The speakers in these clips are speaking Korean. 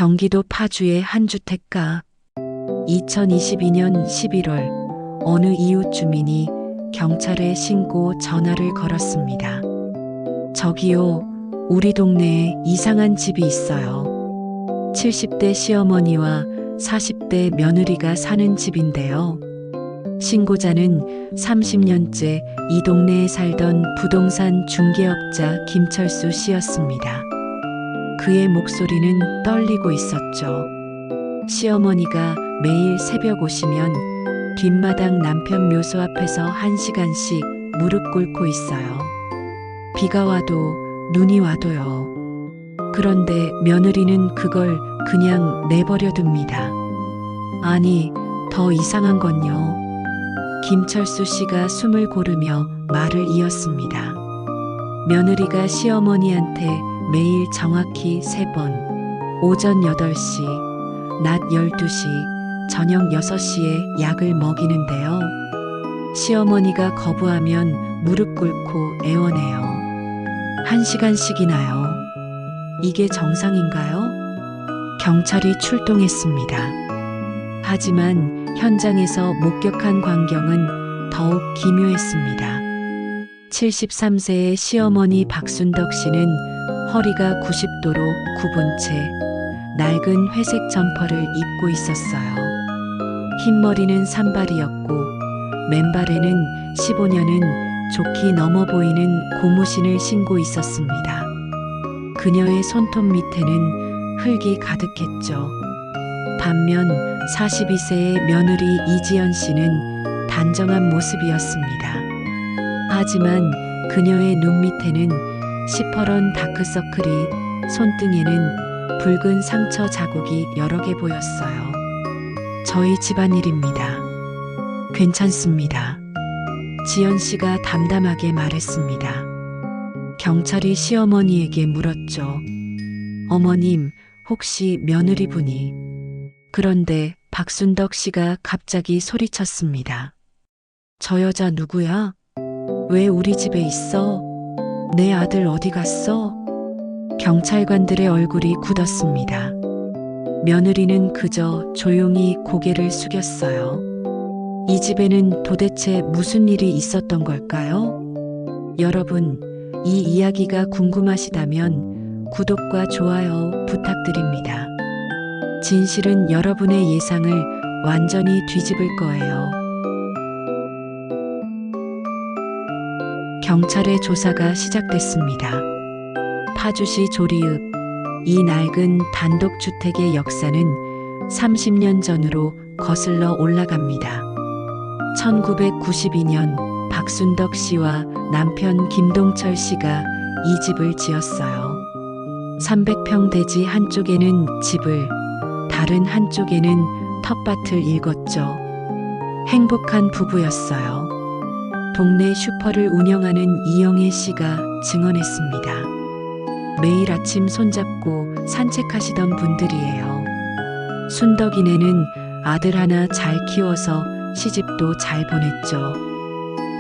경기도 파주의 한 주택가. 2022년 11월 어느 이웃 주민이 경찰에 신고 전화를 걸었습니다. 저기요, 우리 동네에 이상한 집이 있어요. 70대 시어머니와 40대 며느리가 사는 집인데요. 신고자는 30년째 이 동네에 살던 부동산 중개업자 김철수 씨였습니다. 그의 목소리는 떨리고 있었죠. 시어머니가 매일 새벽 오시면 뒷마당 남편 묘소 앞에서 1시간씩 무릎 꿇고 있어요. 비가 와도 눈이 와도요. 그런데 며느리는 그걸 그냥 내버려 둡니다. 아니, 더 이상한 건요. 김철수 씨가 숨을 고르며 말을 이었습니다. 며느리가 시어머니한테 매일 정확히 3번, 오전 8시, 낮 12시, 저녁 6시에 약을 먹이는데요. 시어머니가 거부하면 무릎 꿇고 애원해요. 1시간씩이나요. 이게 정상인가요? 경찰이 출동했습니다. 하지만 현장에서 목격한 광경은 더욱 기묘했습니다. 73세의 시어머니 박순덕 씨는 허리가 90도로 굽은 채 낡은 회색 점퍼를 입고 있었어요. 흰머리는 산발이었고 맨발에는 15년은 좋게 넘어 보이는 고무신을 신고 있었습니다. 그녀의 손톱 밑에는 흙이 가득했죠. 반면 42세의 며느리 이지연 씨는 단정한 모습이었습니다. 하지만 그녀의 눈 밑에는 시퍼런 다크서클이, 손등에는 붉은 상처 자국이 여러 개 보였어요. 저희 집안일입니다. 괜찮습니다. 지연 씨가 담담하게 말했습니다. 경찰이 시어머니에게 물었죠. 어머님, 혹시 며느리분이? 그런데 박순덕 씨가 갑자기 소리쳤습니다. 저 여자 누구야? 왜 우리 집에 있어? 내 아들 어디 갔어? 경찰관들의 얼굴이 굳었습니다. 며느리는 그저 조용히 고개를 숙였어요. 이 집에는 도대체 무슨 일이 있었던 걸까요? 여러분, 이 이야기가 궁금하시다면 구독과 좋아요 부탁드립니다. 진실은 여러분의 예상을 완전히 뒤집을 거예요. 경찰의 조사가 시작됐습니다. 파주시 조리읍. 이 낡은 단독주택의 역사는 30년 전으로 거슬러 올라갑니다. 1992년 박순덕 씨와 남편 김동철 씨가 이 집을 지었어요. 300평 대지 한쪽에는 집을, 다른 한쪽에는 텃밭을 일궜죠. 행복한 부부였어요. 동네 슈퍼를 운영하는 이영애 씨가 증언했습니다. 매일 아침 손잡고 산책하시던 분들이에요. 순덕이네는 아들 하나 잘 키워서 시집도 잘 보냈죠.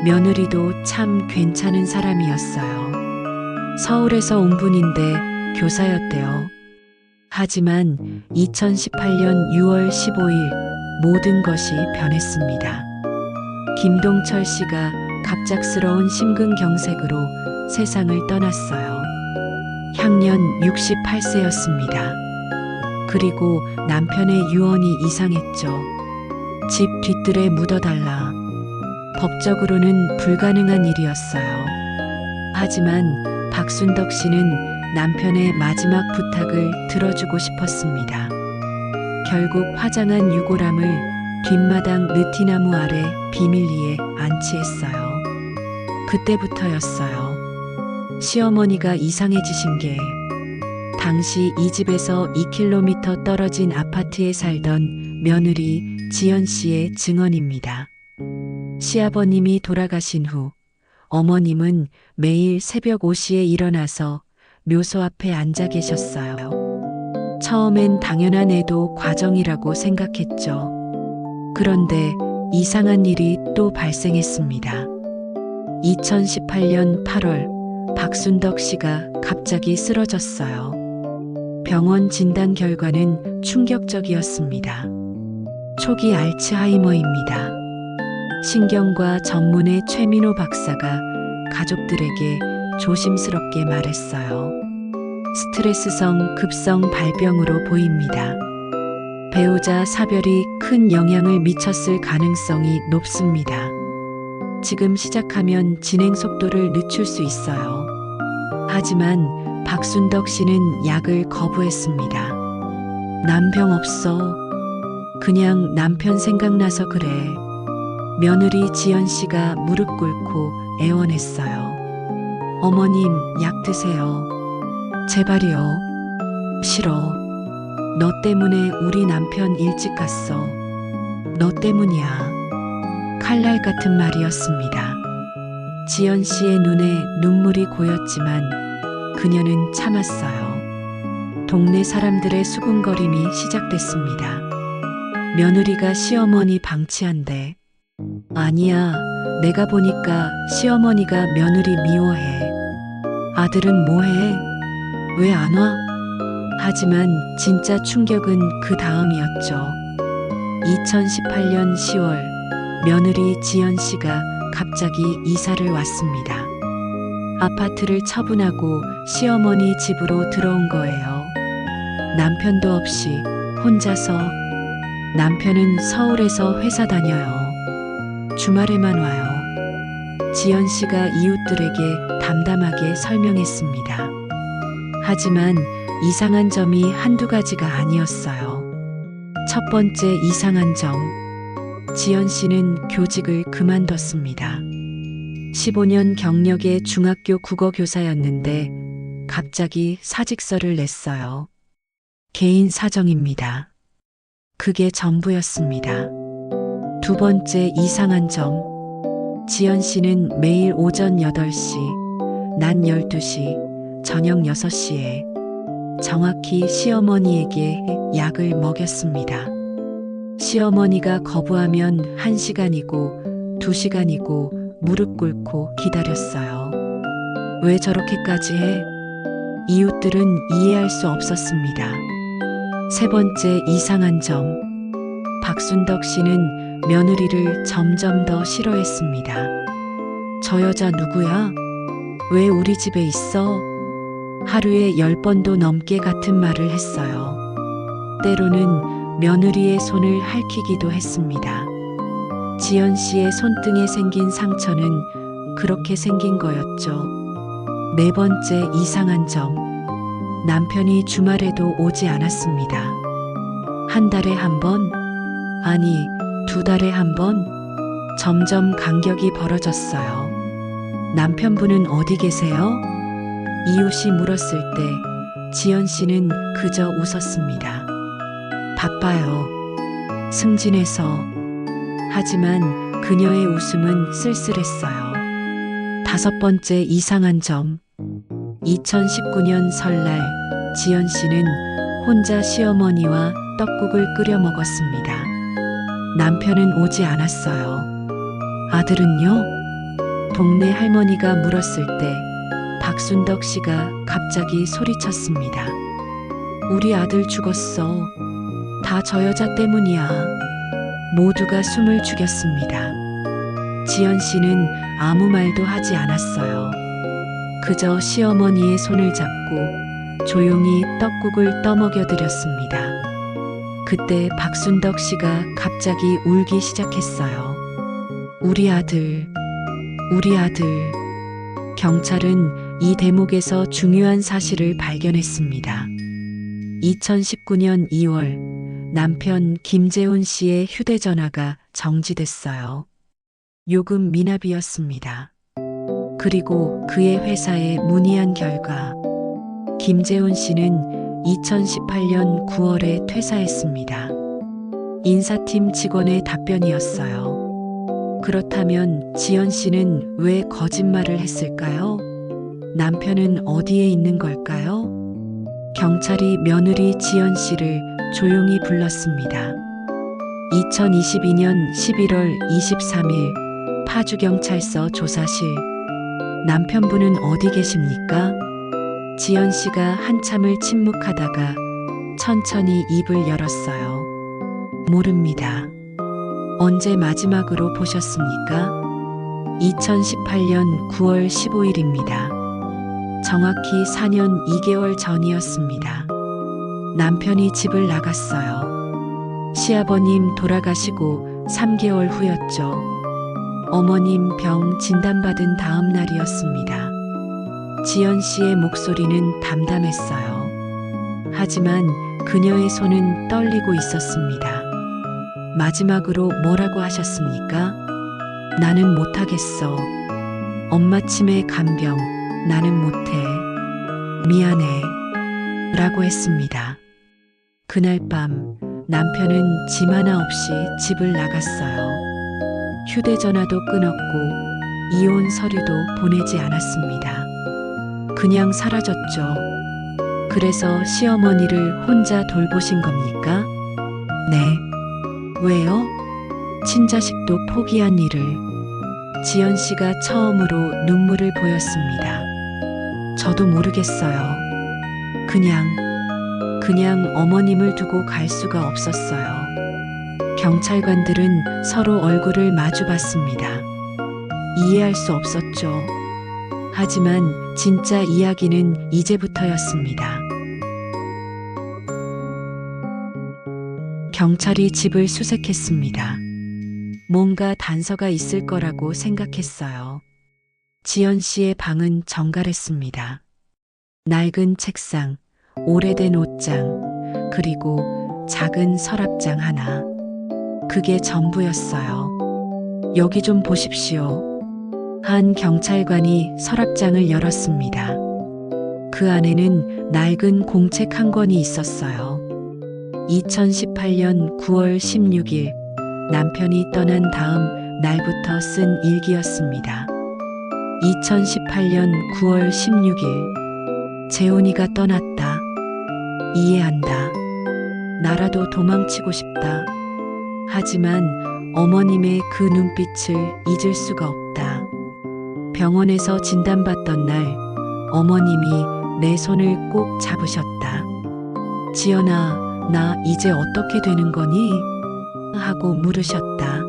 며느리도 참 괜찮은 사람이었어요. 서울에서 온 분인데 교사였대요. 하지만 2018년 6월 15일 모든 것이 변했습니다. 김동철 씨가 갑작스러운 심근경색으로 세상을 떠났어요. 향년 68세였습니다. 그리고 남편의 유언이 이상했죠. 집 뒤뜰에 묻어달라. 법적으로는 불가능한 일이었어요. 하지만 박순덕 씨는 남편의 마지막 부탁을 들어주고 싶었습니다. 결국 화장한 유골함을 뒷마당 느티나무 아래 비밀리에 안치했어요. 그때부터였어요. 시어머니가 이상해지신 게, 당시 이 집에서 2km 떨어진 아파트에 살던 며느리 지연 씨의 증언입니다. 시아버님이 돌아가신 후 어머님은 매일 새벽 5시에 일어나서 묘소 앞에 앉아 계셨어요. 처음엔 당연한 애도 과정이라고 생각했죠. 그런데 이상한 일이 또 발생했습니다. 2018년 8월 박순덕 씨가 갑자기 쓰러졌어요. 병원 진단 결과는 충격적이었습니다. 초기 알츠하이머입니다. 신경과 전문의 최민호 박사가 가족들에게 조심스럽게 말했어요. 스트레스성 급성 발병으로 보입니다. 배우자 사별이 큰 영향을 미쳤을 가능성이 높습니다. 지금 시작하면 진행 속도를 늦출 수 있어요. 하지만 박순덕 씨는 약을 거부했습니다. 난 병 없어. 그냥 남편 생각나서 그래. 며느리 지연 씨가 무릎 꿇고 애원했어요. 어머님, 약 드세요. 제발이요. 싫어. 너 때문에 우리 남편 일찍 갔어. 너 때문이야. 칼날 같은 말이었습니다. 지연 씨의 눈에 눈물이 고였지만 그녀는 참았어요. 동네 사람들의 수군거림이 시작됐습니다. 며느리가 시어머니 방치한대. 아니야, 내가 보니까 시어머니가 며느리 미워해. 아들은 뭐해? 왜 안 와? 하지만 진짜 충격은 그 다음이었죠. 2018년 10월 며느리 지연 씨가 갑자기 이사를 왔습니다. 아파트를 처분하고 시어머니 집으로 들어온 거예요. 남편도 없이 혼자서. 남편은 서울에서 회사 다녀요. 주말에만 와요. 지연 씨가 이웃들에게 담담하게 설명했습니다. 하지만 이상한 점이 한두 가지가 아니었어요. 첫 번째 이상한 점. 지연 씨는 교직을 그만뒀습니다. 15년 경력의 중학교 국어교사였는데 갑자기 사직서를 냈어요. 개인 사정입니다. 그게 전부였습니다. 두 번째 이상한 점. 지연 씨는 매일 오전 8시, 낮 12시, 저녁 6시에 정확히 시어머니에게 약을 먹였습니다. 시어머니가 거부하면 1시간이고 2시간이고 무릎 꿇고 기다렸어요. 왜 저렇게까지 해? 이웃들은 이해할 수 없었습니다. 세 번째 이상한 점. 박순덕 씨는 며느리를 점점 더 싫어했습니다. 저 여자 누구야? 왜 우리 집에 있어? 하루에 10번도 넘게 같은 말을 했어요. 때로는 며느리의 손을 핥히기도 했습니다. 지연 씨의 손등에 생긴 상처는 그렇게 생긴 거였죠. 네 번째 이상한 점. 남편이 주말에도 오지 않았습니다. 한 달에 한 번? 아니, 2달에 한 번? 점점 간격이 벌어졌어요. 남편분은 어디 계세요? 이웃이 물었을 때 지연 씨는 그저 웃었습니다. 바빠요. 승진해서. 하지만 그녀의 웃음은 쓸쓸했어요. 다섯 번째 이상한 점. 2019년 설날 지연 씨는 혼자 시어머니와 떡국을 끓여 먹었습니다. 남편은 오지 않았어요. 아들은요? 동네 할머니가 물었을 때 박순덕 씨가 갑자기 소리쳤습니다. 우리 아들 죽었어. 다 저 여자 때문이야. 모두가 숨을 죽였습니다. 지연 씨는 아무 말도 하지 않았어요. 그저 시어머니의 손을 잡고 조용히 떡국을 떠먹여 드렸습니다. 그때 박순덕 씨가 갑자기 울기 시작했어요. 우리 아들, 우리 아들. 경찰은 이 대목에서 중요한 사실을 발견했습니다. 2019년 2월 남편 김재훈 씨의 휴대전화가 정지됐어요. 요금 미납이었습니다. 그리고 그의 회사에 문의한 결과 김재훈 씨는 2018년 9월에 퇴사했습니다. 인사팀 직원의 답변이었어요. 그렇다면 지연 씨는 왜 거짓말을 했을까요? 남편은 어디에 있는 걸까요? 경찰이 며느리 지연 씨를 조용히 불렀습니다. 2022년 11월 23일 파주경찰서 조사실. 남편분은 어디 계십니까? 지연 씨가 한참을 침묵하다가 천천히 입을 열었어요. 모릅니다. 언제 마지막으로 보셨습니까? 2018년 9월 15일입니다. 정확히 4년 2개월 전이었습니다. 남편이 집을 나갔어요. 시아버님 돌아가시고 3개월 후였죠. 어머님 병 진단받은 다음 날이었습니다. 지연 씨의 목소리는 담담했어요. 하지만 그녀의 손은 떨리고 있었습니다. 마지막으로 뭐라고 하셨습니까? 나는 못하겠어. 엄마 치매 간병, 나는 못해. 미안해. 라고 했습니다. 그날 밤 남편은 짐 하나 없이 집을 나갔어요. 휴대전화도 끊었고 이혼 서류도 보내지 않았습니다. 그냥 사라졌죠. 그래서 시어머니를 혼자 돌보신 겁니까? 네. 왜요? 친자식도 포기한 일을. 지연 씨가 처음으로 눈물을 보였습니다. 저도 모르겠어요. 그냥 어머님을 두고 갈 수가 없었어요. 경찰관들은 서로 얼굴을 마주 봤습니다. 이해할 수 없었죠. 하지만 진짜 이야기는 이제부터였습니다. 경찰이 집을 수색했습니다. 뭔가 단서가 있을 거라고 생각했어요. 지연 씨의 방은 정갈했습니다. 낡은 책상, 오래된 옷장, 그리고 작은 서랍장 하나. 그게 전부였어요. 여기 좀 보십시오. 한 경찰관이 서랍장을 열었습니다. 그 안에는 낡은 공책 한 권이 있었어요. 2018년 9월 16일 남편이 떠난 다음 날부터 쓴 일기였습니다. 2018년 9월 16일 재훈이가 떠났다. 이해한다. 나라도 도망치고 싶다. 하지만 어머님의 그 눈빛을 잊을 수가 없다. 병원에서 진단받던 날 어머님이 내 손을 꼭 잡으셨다. 지연아, 나 이제 어떻게 되는 거니? 하고 물으셨다.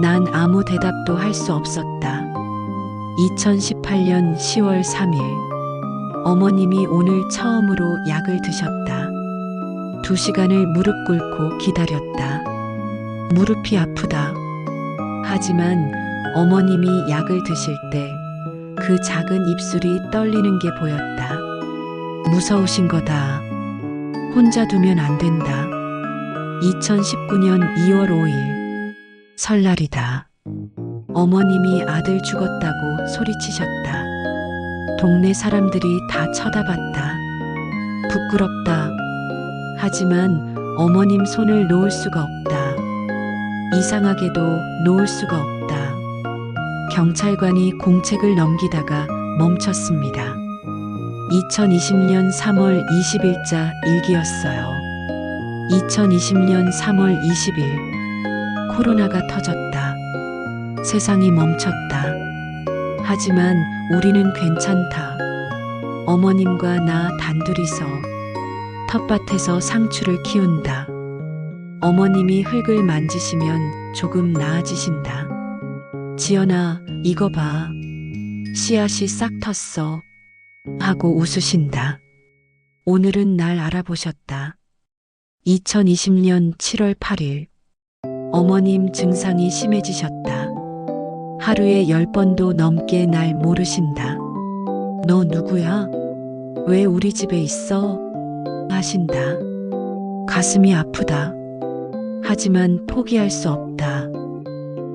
난 아무 대답도 할 수 없었다. 2018년 10월 3일 어머님이 오늘 처음으로 약을 드셨다. 2시간을 무릎 꿇고 기다렸다. 무릎이 아프다. 하지만 어머님이 약을 드실 때 그 작은 입술이 떨리는 게 보였다. 무서우신 거다. 혼자 두면 안 된다. 2019년 2월 5일 설날이다. 어머님이 아들 죽었다고 소리치셨다. 동네 사람들이 다 쳐다봤다. 부끄럽다. 하지만 어머님 손을 놓을 수가 없다. 이상하게도 놓을 수가 없다. 경찰관이 공책을 넘기다가 멈췄습니다. 2020년 3월 20일자 일기였어요. 2020년 3월 20일 코로나가 터졌다. 세상이 멈췄다. 하지만 우리는 괜찮다. 어머님과 나 단둘이서 텃밭에서 상추를 키운다. 어머님이 흙을 만지시면 조금 나아지신다. 지연아, 이거 봐. 씨앗이 싹 텄어. 하고 웃으신다. 오늘은 날 알아보셨다. 2020년 7월 8일 어머님 증상이 심해지셨다. 하루에 10번도 넘게 날 모르신다. 너 누구야? 왜 우리 집에 있어? 하신다. 가슴이 아프다. 하지만 포기할 수 없다.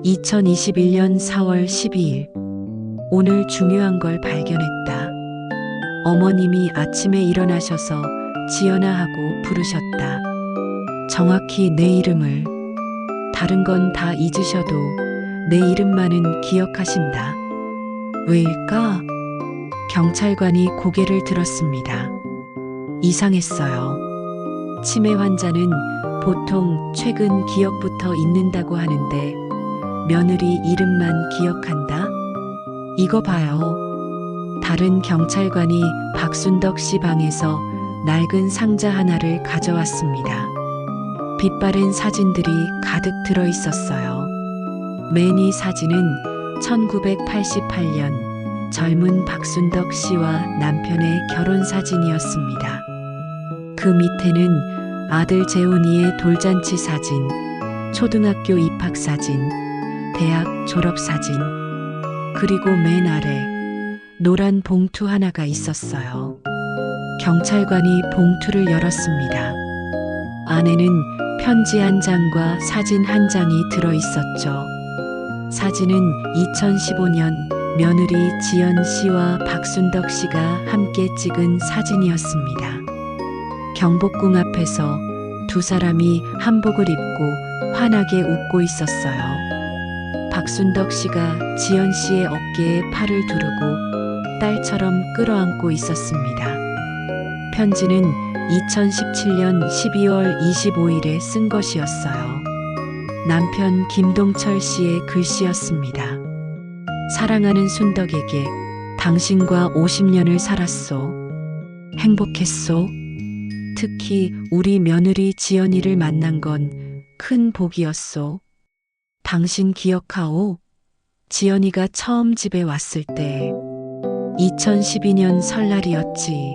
2021년 4월 12일 오늘 중요한 걸 발견했다. 어머님이 아침에 일어나셔서 지연아 하고 부르셨다. 정확히 내 이름을. 다른 건 다 잊으셔도 내 이름만은 기억하신다. 왜일까? 경찰관이 고개를 들었습니다. 이상했어요. 치매 환자는 보통 최근 기억부터 잊는다고 하는데 며느리 이름만 기억한다? 이거 봐요. 다른 경찰관이 박순덕 씨 방에서 낡은 상자 하나를 가져왔습니다. 빛바랜 사진들이 가득 들어 있었어요. 맨 위 사진은 1988년 젊은 박순덕 씨와 남편의 결혼 사진이었습니다. 그 밑에는 아들 재훈이의 돌잔치 사진, 초등학교 입학 사진, 대학 졸업 사진, 그리고 맨 아래 노란 봉투 하나가 있었어요. 경찰관이 봉투를 열었습니다. 안에는 편지 한 장과 사진 한 장이 들어 있었죠. 사진은 2015년 며느리 지연 씨와 박순덕 씨가 함께 찍은 사진이었습니다. 경복궁 앞에서 두 사람이 한복을 입고 환하게 웃고 있었어요. 박순덕 씨가 지연 씨의 어깨에 팔을 두르고 딸처럼 끌어안고 있었습니다. 편지는 2017년 12월 25일에 쓴 것이었어요. 남편 김동철 씨의 글씨였습니다. 사랑하는 순덕에게 당신과 50년을 살았소. 행복했소. 특히 우리 며느리 지연이를 만난 건 큰 복이었소. 당신 기억하오? 지연이가 처음 집에 왔을 때 2012년 설날이었지.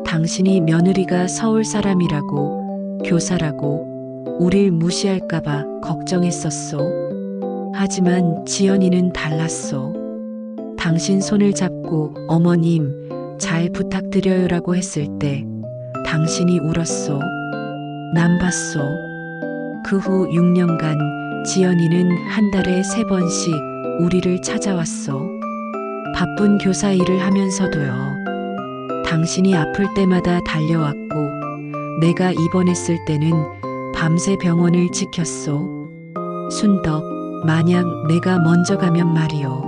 당신이 며느리가 서울 사람이라고, 교사라고 우릴 무시할까봐 걱정했었소. 하지만 지연이는 달랐소. 당신 손을 잡고 어머님 잘 부탁드려요라고 했을 때 당신이 울었소. 난 봤소. 그 후 6년간 지연이는 한 달에 3번씩 우리를 찾아왔소. 바쁜 교사 일을 하면서도요. 당신이 아플 때마다 달려왔고 내가 입원했을 때는 밤새 병원을 지켰소. 순덕, 만약 내가 먼저 가면 말이오.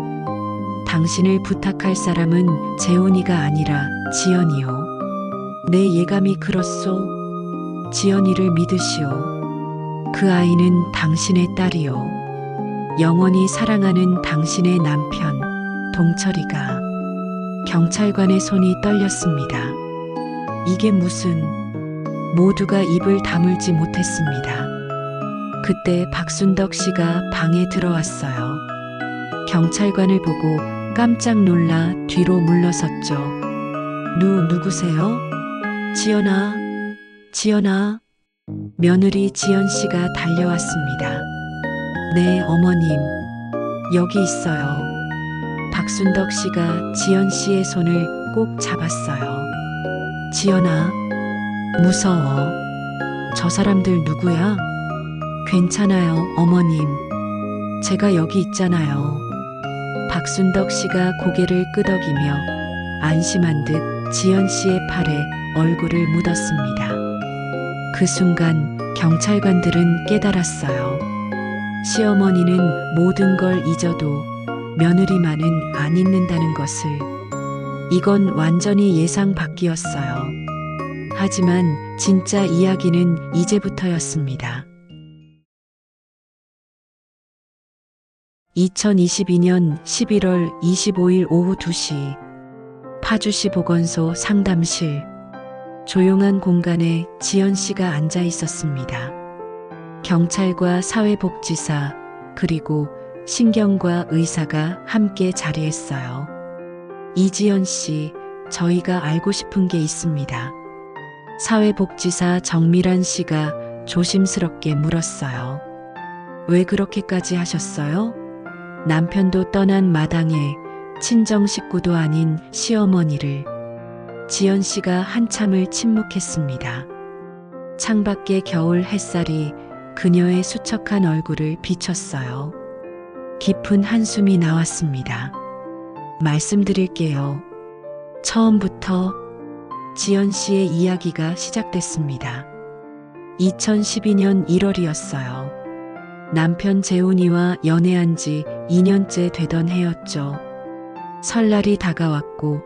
당신을 부탁할 사람은 재훈이가 아니라 지연이요. 내 예감이 그렇소. 지연이를 믿으시오. 그 아이는 당신의 딸이요. 영원히 사랑하는 당신의 남편, 동철이가. 경찰관의 손이 떨렸습니다. 이게 무슨... 모두가 입을 다물지 못했습니다. 그때 박순덕 씨가 방에 들어왔어요. 경찰관을 보고 깜짝 놀라 뒤로 물러섰죠. 누구세요? 지연아, 지연아. 며느리 지연 씨가 달려왔습니다. 네, 어머님. 여기 있어요. 박순덕 씨가 지연 씨의 손을 꼭 잡았어요. 지연아, 무서워. 저 사람들 누구야? 괜찮아요, 어머님. 제가 여기 있잖아요. 박순덕 씨가 고개를 끄덕이며 안심한 듯 지연 씨의 팔에 얼굴을 묻었습니다. 그 순간 경찰관들은 깨달았어요. 시어머니는 모든 걸 잊어도 며느리만은 안 잊는다는 것을. 이건 완전히 예상 밖이었어요. 하지만 진짜 이야기는 이제부터였습니다. 2022년 11월 25일 오후 2시 파주시 보건소 상담실. 조용한 공간에 지연 씨가 앉아 있었습니다. 경찰과 사회복지사 그리고 신경과 의사가 함께 자리했어요. 이지연 씨, 저희가 알고 싶은 게 있습니다. 사회복지사 정미란 씨가 조심스럽게 물었어요. 왜 그렇게까지 하셨어요? 남편도 떠난 마당에 친정 식구도 아닌 시어머니를. 지연 씨가 한참을 침묵했습니다. 창밖의 겨울 햇살이 그녀의 수척한 얼굴을 비췄어요. 깊은 한숨이 나왔습니다. 말씀드릴게요. 처음부터 지연 씨의 이야기가 시작됐습니다. 2012년 1월이었어요. 남편 재훈이와 연애한 지 2년째 되던 해였죠. 설날이 다가왔고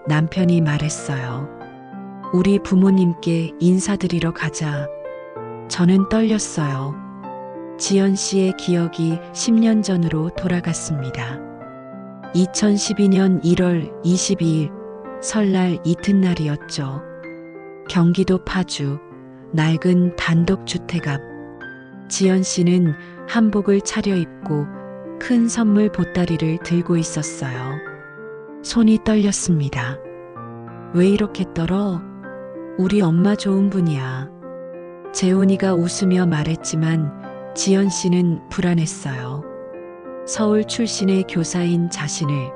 남편이 말했어요. 우리 부모님께 인사드리러 가자. 저는 떨렸어요. 지연 씨의 기억이 10년 전으로 돌아갔습니다. 2012년 1월 22일 설날 이튿날이었죠. 경기도 파주 낡은 단독주택 앞. 지연 씨는 한복을 차려입고 큰 선물 보따리를 들고 있었어요. 손이 떨렸습니다. 왜 이렇게 떨어? 우리 엄마 좋은 분이야. 재훈이가 웃으며 말했지만 지연 씨는 불안했어요. 서울 출신의 교사인 자신을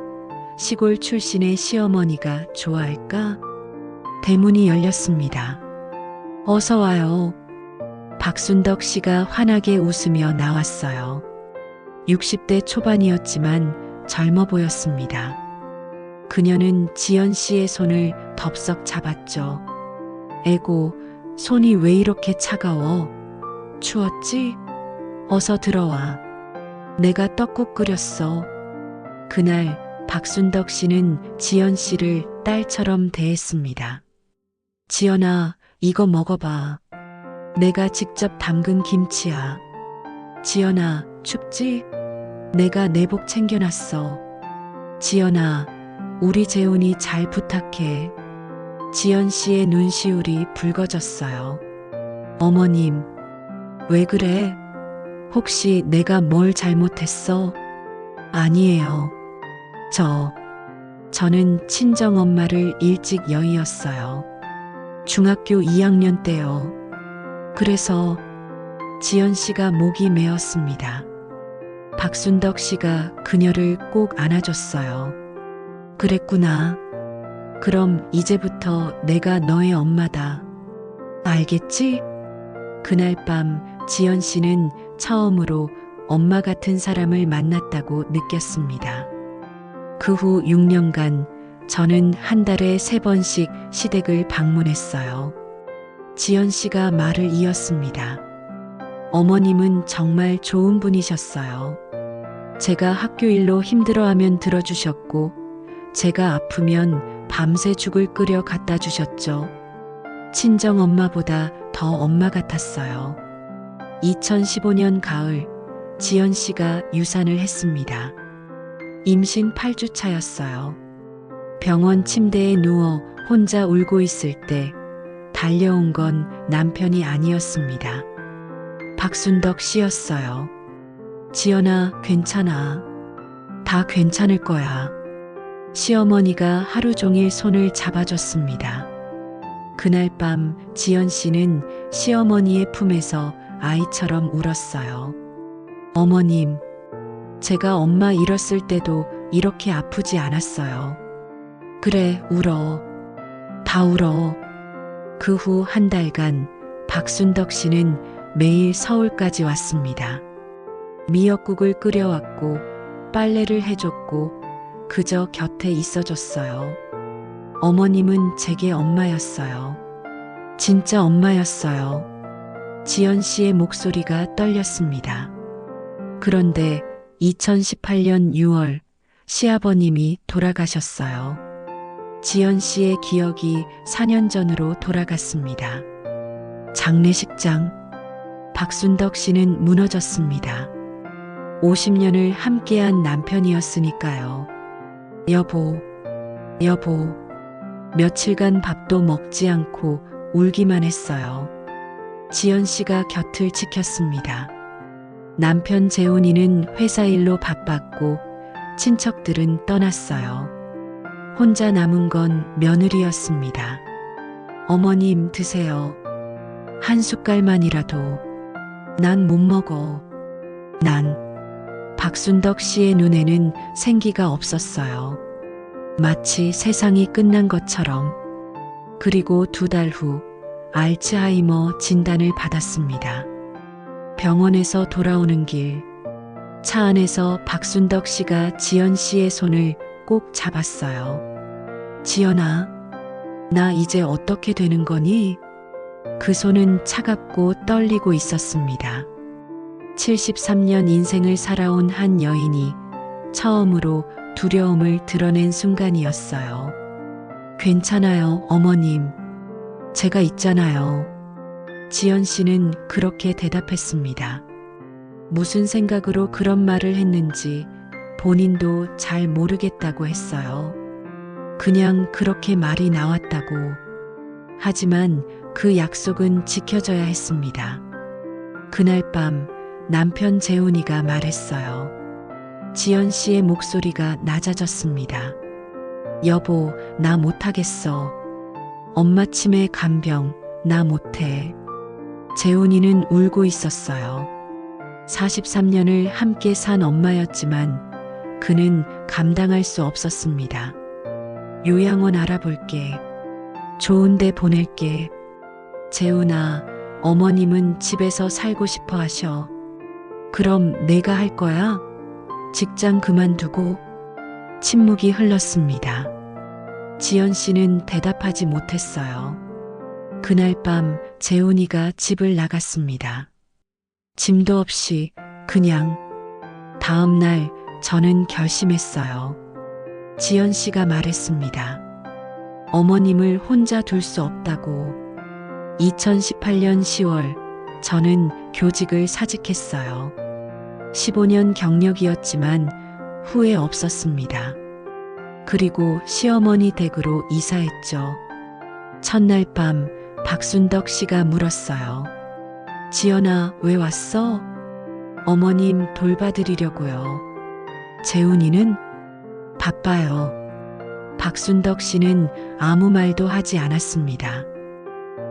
시골 출신의 시어머니가 좋아할까? 대문이 열렸습니다. 어서 와요. 박순덕 씨가 환하게 웃으며 나왔어요. 60대 초반이었지만 젊어 보였습니다. 그녀는 지연 씨의 손을 덥석 잡았죠. 에고, 손이 왜 이렇게 차가워? 추웠지? 어서 들어와. 내가 떡국 끓였어. 그날 박순덕 씨는 지연 씨를 딸처럼 대했습니다. 지연아, 이거 먹어봐. 내가 직접 담근 김치야. 지연아, 춥지? 내가 내복 챙겨놨어. 지연아, 우리 재훈이 잘 부탁해. 지연 씨의 눈시울이 붉어졌어요. 어머님, 왜 그래? 혹시 내가 뭘 잘못했어? 아니에요. 저는 친정엄마를 일찍 여의었어요. 중학교 2학년 때요. 그래서 지연 씨가 목이 메었습니다. 박순덕 씨가 그녀를 꼭 안아줬어요. 그랬구나. 그럼 이제부터 내가 너의 엄마다. 알겠지? 그날 밤 지연 씨는 처음으로 엄마 같은 사람을 만났다고 느꼈습니다. 그 후 6년간 저는 한 달에 3번씩 시댁을 방문했어요. 지연 씨가 말을 이었습니다. 어머님은 정말 좋은 분이셨어요. 제가 학교 일로 힘들어하면 들어주셨고, 제가 아프면 밤새 죽을 끓여 갖다 주셨죠. 친정 엄마보다 더 엄마 같았어요. 2015년 가을, 지연 씨가 유산을 했습니다. 임신 8주 차였어요. 병원 침대에 누워 혼자 울고 있을 때 달려온 건 남편이 아니었습니다. 박순덕 씨였어요. 지연아, 괜찮아. 다 괜찮을 거야. 시어머니가 하루 종일 손을 잡아줬습니다. 그날 밤 지연 씨는 시어머니의 품에서 아이처럼 울었어요. 어머님, 제가 엄마 잃었을 때도 이렇게 아프지 않았어요. 그래, 울어. 다 울어. 그 후 한 달간 박순덕 씨는 매일 서울까지 왔습니다. 미역국을 끓여왔고 빨래를 해줬고 그저 곁에 있어줬어요. 어머님은 제게 엄마였어요. 진짜 엄마였어요. 지연 씨의 목소리가 떨렸습니다. 그런데 2018년 6월 시아버님이 돌아가셨어요. 지연 씨의 기억이 4년 전으로 돌아갔습니다. 장례식장. 박순덕 씨는 무너졌습니다. 50년을 함께한 남편이었으니까요. 여보. 며칠간 밥도 먹지 않고 울기만 했어요. 지연 씨가 곁을 지켰습니다. 남편 재훈이는 회사 일로 바빴고 친척들은 떠났어요. 혼자 남은 건 며느리였습니다. 어머님 드세요. 한 숟갈만이라도. 난 못 먹어. 박순덕 씨의 눈에는 생기가 없었어요. 마치 세상이 끝난 것처럼. 그리고 2달 후 알츠하이머 진단을 받았습니다. 병원에서 돌아오는 길, 차 안에서 박순덕 씨가 지연 씨의 손을 꼭 잡았어요. 지연아, 나 이제 어떻게 되는 거니? 그 손은 차갑고 떨리고 있었습니다. 73년 인생을 살아온 한 여인이 처음으로 두려움을 드러낸 순간이었어요. 괜찮아요, 어머님. 제가 있잖아요. 지연 씨는 그렇게 대답했습니다. 무슨 생각으로 그런 말을 했는지 본인도 잘 모르겠다고 했어요. 그냥 그렇게 말이 나왔다고. 하지만 그 약속은 지켜져야 했습니다. 그날 밤 남편 재훈이가 말했어요. 지연 씨의 목소리가 낮아졌습니다. 여보, 나 못하겠어. 엄마 치매 간병, 나 못해. 재훈이는 울고 있었어요. 43년을 함께 산 엄마였지만 그는 감당할 수 없었습니다. 요양원 알아볼게. 좋은 데 보낼게. 재훈아, 어머님은 집에서 살고 싶어 하셔. 그럼 내가 할 거야? 직장 그만두고. 침묵이 흘렀습니다. 지연 씨는 대답하지 못했어요. 그날 밤 재훈이가 집을 나갔습니다. 짐도 없이 그냥. 다음 날 저는 결심했어요. 지연 씨가 말했습니다. 어머님을 혼자 둘 수 없다고. 2018년 10월 저는 교직을 사직했어요. 15년 경력이었지만 후회 없었습니다. 그리고 시어머니 댁으로 이사했죠. 첫날 밤 박순덕 씨가 물었어요. 지연아, 왜 왔어? 어머님 돌봐드리려고요. 재훈이는? 바빠요. 박순덕 씨는 아무 말도 하지 않았습니다.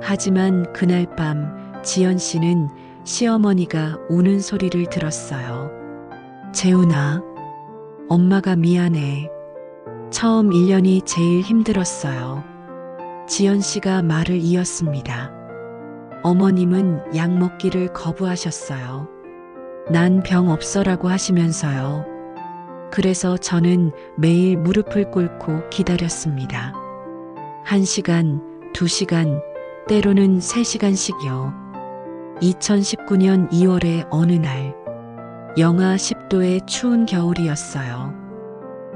하지만 그날 밤 지연 씨는 시어머니가 우는 소리를 들었어요. 재훈아, 엄마가 미안해. 처음 1년이 제일 힘들었어요. 지연 씨가 말을 이었습니다. 어머님은 약 먹기를 거부하셨어요. 난 병 없어라고 하시면서요. 그래서 저는 매일 무릎을 꿇고 기다렸습니다. 1시간, 2시간, 때로는 3시간씩요. 2019년 2월의 어느 날, 영하 10도의 추운 겨울이었어요.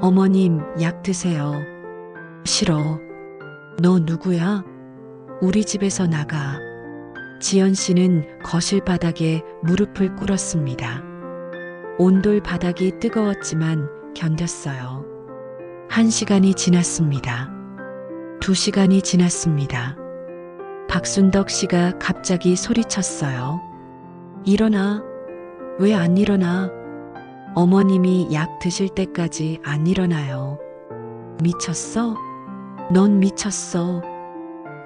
어머님, 약 드세요. 싫어. 너 누구야? 우리 집에서 나가. 지연 씨는 거실 바닥에 무릎을 꿇었습니다. 온돌 바닥이 뜨거웠지만 견뎠어요. 1시간이 지났습니다. 2시간이 지났습니다. 박순덕 씨가 갑자기 소리쳤어요. 일어나. 왜 안 일어나? 어머님이 약 드실 때까지 안 일어나요. 미쳤어? 넌 미쳤어.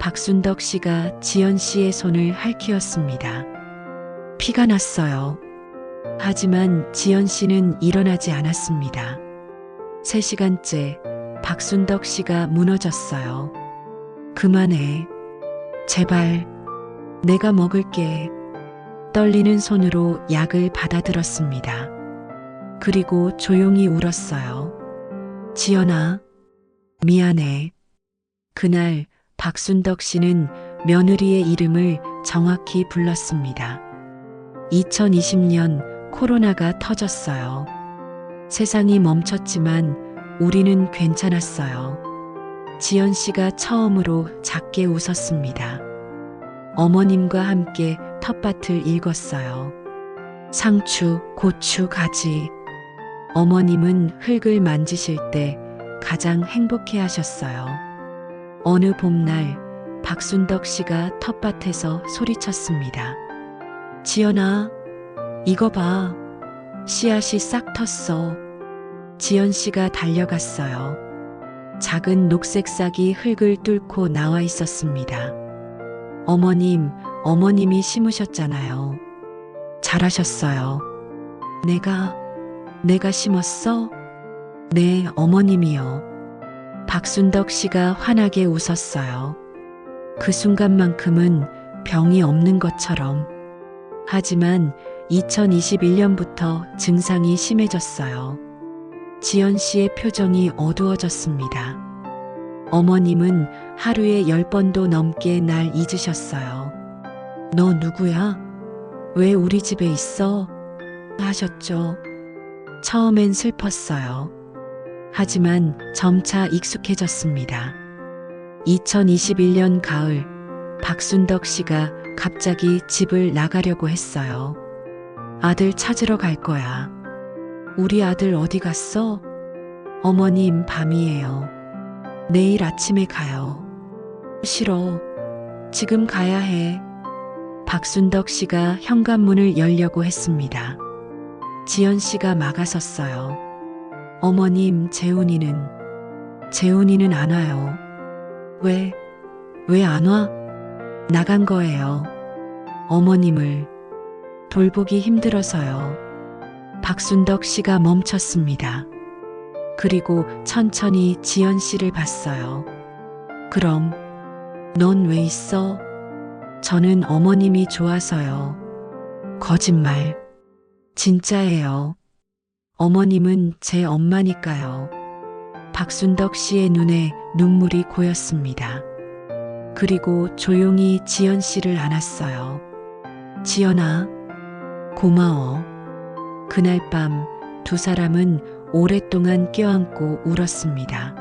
박순덕 씨가 지연 씨의 손을 할퀴었습니다. 피가 났어요. 하지만 지연 씨는 일어나지 않았습니다. 3시간째 박순덕 씨가 무너졌어요. 그만해. 제발. 내가 먹을게. 떨리는 손으로 약을 받아들었습니다. 그리고 조용히 울었어요. 지연아, 미안해. 그날 박순덕 씨는 며느리의 이름을 정확히 불렀습니다. 2020년 코로나가 터졌어요. 세상이 멈췄지만 우리는 괜찮았어요. 지연 씨가 처음으로 작게 웃었습니다. 어머님과 함께 텃밭을 일궜어요. 상추, 고추, 가지. 어머님은 흙을 만지실 때 가장 행복해 하셨어요. 어느 봄날 박순덕 씨가 텃밭에서 소리쳤습니다. 지연아, 이거 봐. 씨앗이 싹 텄어. 지연 씨가 달려갔어요. 작은 녹색 싹이 흙을 뚫고 나와 있었습니다. 어머님이 심으셨잖아요. 잘하셨어요. 내가 심었어? 네, 어머님이요. 박순덕 씨가 환하게 웃었어요. 그 순간만큼은 병이 없는 것처럼. 하지만 2021년부터 증상이 심해졌어요. 지연 씨의 표정이 어두워졌습니다. 어머님은 하루에 10번도 넘게 날 잊으셨어요. 너 누구야? 왜 우리 집에 있어? 하셨죠. 처음엔 슬펐어요. 하지만 점차 익숙해졌습니다. 2021년 가을, 박순덕 씨가 갑자기 집을 나가려고 했어요. 아들 찾으러 갈 거야. 우리 아들 어디 갔어? 어머님, 밤이에요. 내일 아침에 가요. 싫어. 지금 가야 해. 박순덕 씨가 현관문을 열려고 했습니다. 지연 씨가 막아섰어요. 어머님, 재훈이는 안 와요. 왜 안 와? 나간 거예요. 어머님을 돌보기 힘들어서요. 박순덕 씨가 멈췄습니다. 그리고 천천히 지연 씨를 봤어요. 그럼 넌 왜 있어? 저는 어머님이 좋아서요. 거짓말. 진짜예요. 어머님은 제 엄마니까요. 박순덕 씨의 눈에 눈물이 고였습니다. 그리고 조용히 지연 씨를 안았어요. 지연아, 고마워. 그날 밤 두 사람은 오랫동안 껴안고 울었습니다.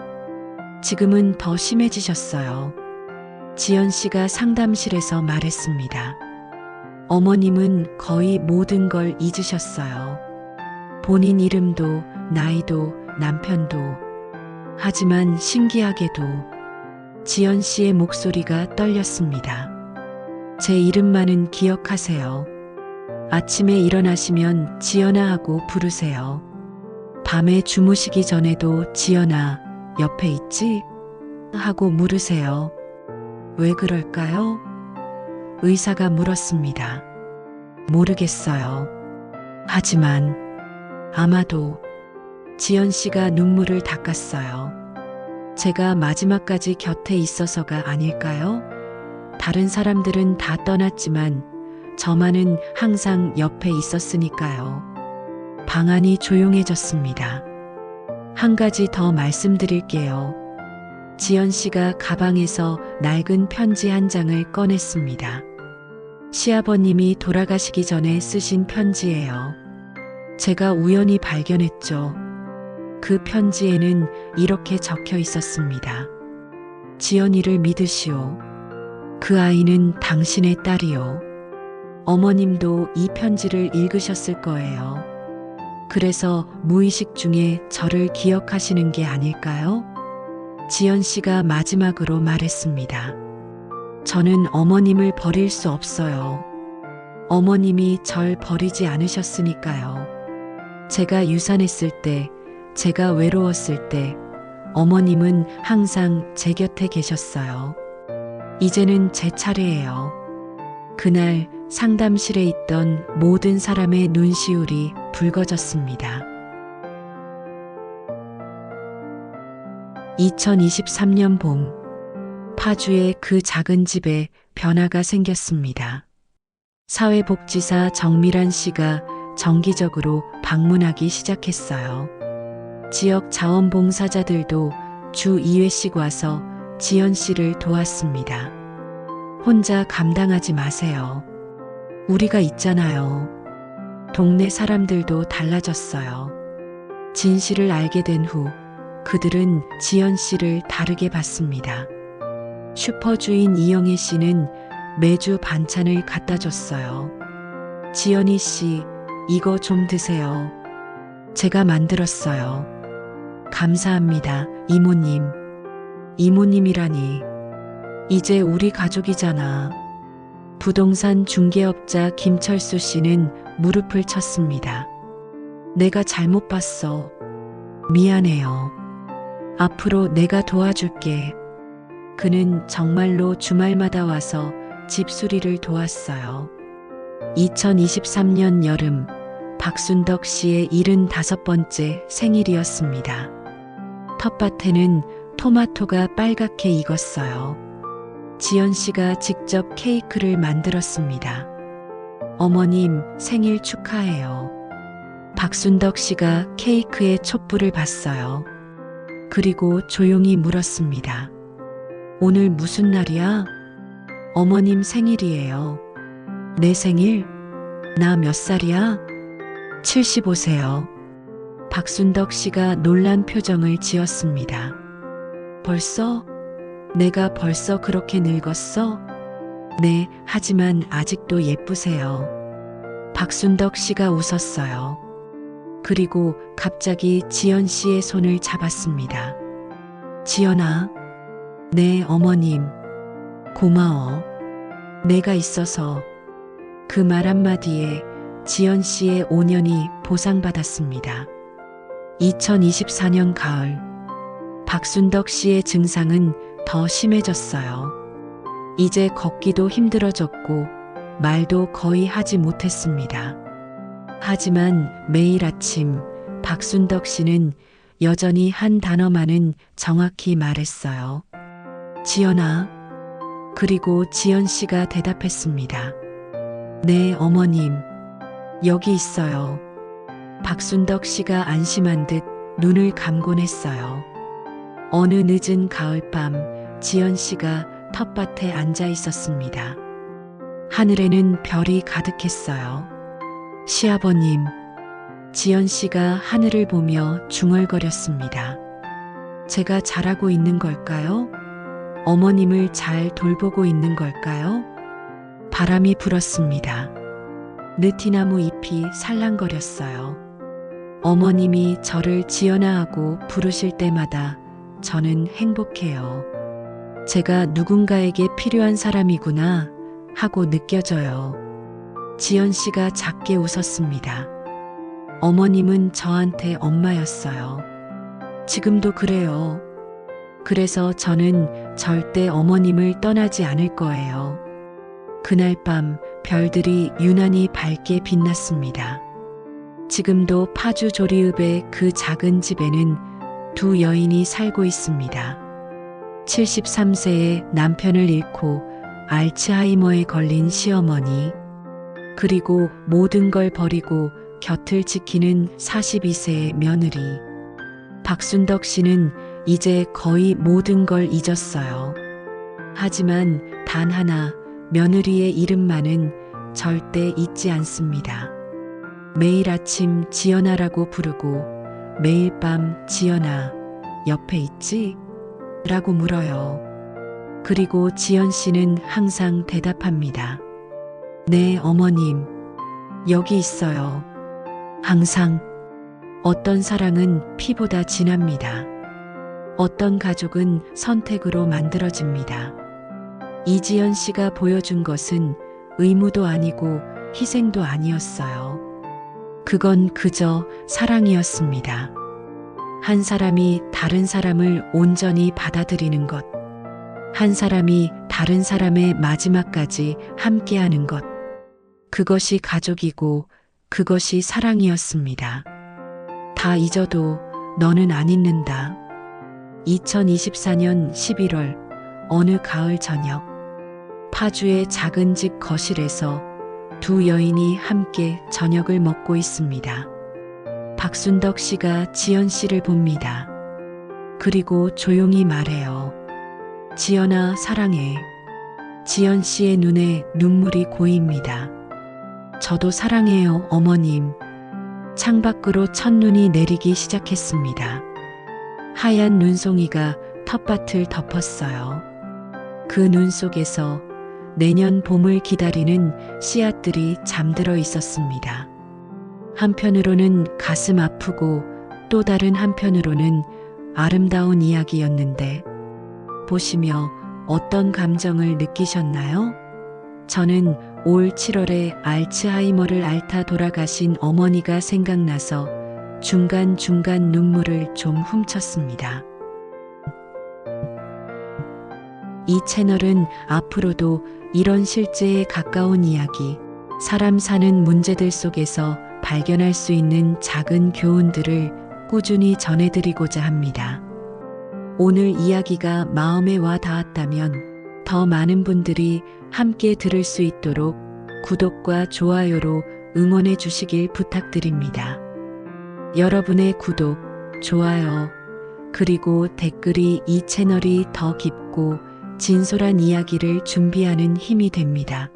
지금은 더 심해지셨어요. 지연 씨가 상담실에서 말했습니다. 어머님은 거의 모든 걸 잊으셨어요. 본인 이름도, 나이도, 남편도. 하지만 신기하게도 지연 씨의 목소리가 떨렸습니다. 제 이름만은 기억하세요. 아침에 일어나시면 지연아 하고 부르세요. 밤에 주무시기 전에도 지연아, 옆에 있지? 하고 물으세요. 왜 그럴까요? 의사가 물었습니다. 모르겠어요. 하지만 아마도. 지연 씨가 눈물을 닦았어요. 제가 마지막까지 곁에 있어서가 아닐까요? 다른 사람들은 다 떠났지만 저만은 항상 옆에 있었으니까요. 방 안이 조용해졌습니다. 한 가지 더 말씀드릴게요. 지연 씨가 가방에서 낡은 편지 한 장을 꺼냈습니다. 시아버님이 돌아가시기 전에 쓰신 편지예요. 제가 우연히 발견했죠. 그 편지에는 이렇게 적혀 있었습니다. 지연이를 믿으시오. 그 아이는 당신의 딸이요. 어머님도 이 편지를 읽으셨을 거예요. 그래서 무의식 중에 저를 기억하시는 게 아닐까요? 지연 씨가 마지막으로 말했습니다. 저는 어머님을 버릴 수 없어요. 어머님이 절 버리지 않으셨으니까요. 제가 유산했을 때, 제가 외로웠을 때, 어머님은 항상 제 곁에 계셨어요. 이제는 제 차례예요. 그날 상담실에 있던 모든 사람의 눈시울이 붉어졌습니다. 2023년 봄, 파주의 그 작은 집에 변화가 생겼습니다. 사회복지사 정미란 씨가 정기적으로 방문하기 시작했어요. 지역 자원봉사자들도 주 2회씩 와서 지연 씨를 도왔습니다. 혼자 감당하지 마세요. 우리가 있잖아요. 동네 사람들도 달라졌어요. 진실을 알게 된 후 그들은 지연 씨를 다르게 봤습니다. 슈퍼주인 이영애 씨는 매주 반찬을 갖다 줬어요. 지연이 씨, 이거 좀 드세요. 제가 만들었어요. 감사합니다, 이모님. 이모님이라니. 이제 우리 가족이잖아. 부동산 중개업자 김철수 씨는 무릎을 쳤습니다. 내가 잘못 봤어. 미안해요. 앞으로 내가 도와줄게. 그는 정말로 주말마다 와서 집수리를 도왔어요. 2023년 여름, 박순덕 씨의 75번째 생일이었습니다. 텃밭에는 토마토가 빨갛게 익었어요. 지연 씨가 직접 케이크를 만들었습니다. 어머님, 생일 축하해요. 박순덕 씨가 케이크에 촛불을 봤어요. 그리고 조용히 물었습니다. 오늘 무슨 날이야? 어머님 생일이에요. 내 생일? 나 몇 살이야? 75세요. 박순덕 씨가 놀란 표정을 지었습니다. 벌써? 내가 벌써 그렇게 늙었어? 네, 하지만 아직도 예쁘세요. 박순덕 씨가 웃었어요. 그리고 갑자기 지연 씨의 손을 잡았습니다. 지연아, 네 어머님, 고마워. 내가 있어서. 그 말 한마디에 지연 씨의 5년이 보상받았습니다. 2024년 가을, 박순덕 씨의 증상은 더 심해졌어요. 이제 걷기도 힘들어졌고 말도 거의 하지 못했습니다. 하지만 매일 아침 박순덕 씨는 여전히 한 단어만은 정확히 말했어요. 지연아. 그리고 지연 씨가 대답했습니다. 네, 어머님. 여기 있어요. 박순덕 씨가 안심한 듯 눈을 감곤 했어요. 어느 늦은 가을밤 지연 씨가 텃밭에 앉아 있었습니다. 하늘에는 별이 가득했어요. 시아버님, 지연 씨가 하늘을 보며 중얼거렸습니다. 제가 잘하고 있는 걸까요? 어머님을 잘 돌보고 있는 걸까요? 바람이 불었습니다. 느티나무 잎이 살랑거렸어요. 어머님이 저를 지연아 하고 부르실 때마다 저는 행복해요. 제가 누군가에게 필요한 사람이구나 하고 느껴져요. 지연 씨가 작게 웃었습니다. 어머님은 저한테 엄마였어요. 지금도 그래요. 그래서 저는 절대 어머님을 떠나지 않을 거예요. 그날 밤 별들이 유난히 밝게 빛났습니다. 지금도 파주 조리읍의 그 작은 집에는 두 여인이 살고 있습니다. 73세의 남편을 잃고 알츠하이머에 걸린 시어머니, 그리고 모든 걸 버리고 곁을 지키는 42세의 며느리. 박순덕 씨는 이제 거의 모든 걸 잊었어요. 하지만 단 하나, 며느리의 이름만은 절대 잊지 않습니다. 매일 아침 지연아라고 부르고 매일 밤 지연아, 옆에 있지? 라고 물어요. 그리고 지연 씨는 항상 대답합니다. 네, 어머님. 여기 있어요. 항상. 어떤 사랑은 피보다 진합니다. 어떤 가족은 선택으로 만들어집니다. 이지연 씨가 보여준 것은 의무도 아니고 희생도 아니었어요. 그건 그저 사랑이었습니다. 한 사람이 다른 사람을 온전히 받아들이는 것. 한 사람이 다른 사람의 마지막까지 함께하는 것. 그것이 가족이고 그것이 사랑이었습니다. 다 잊어도 너는 안 잊는다. 2024년 11월 어느 가을 저녁, 파주의 작은 집 거실에서 두 여인이 함께 저녁을 먹고 있습니다. 박순덕 씨가 지연 씨를 봅니다. 그리고 조용히 말해요. 지연아, 사랑해. 지연 씨의 눈에 눈물이 고입니다. 저도 사랑해요, 어머님. 창밖으로 첫눈이 내리기 시작했습니다. 하얀 눈송이가 텃밭을 덮었어요. 그 눈 속에서 내년 봄을 기다리는 씨앗들이 잠들어 있었습니다. 한편으로는 가슴 아프고 또 다른 한편으로는 아름다운 이야기였는데, 보시며 어떤 감정을 느끼셨나요? 저는 올 7월에 알츠하이머를 앓다 돌아가신 어머니가 생각나서 중간중간 눈물을 좀 훔쳤습니다. 이 채널은 앞으로도 이런 실제에 가까운 이야기, 사람 사는 문제들 속에서 발견할 수 있는 작은 교훈들을 꾸준히 전해드리고자 합니다. 오늘 이야기가 마음에 와 닿았다면 더 많은 분들이 함께 들을 수 있도록 구독과 좋아요로 응원해 주시길 부탁드립니다. 여러분의 구독, 좋아요, 그리고 댓글이 이 채널이 더 깊고 진솔한 이야기를 준비하는 힘이 됩니다.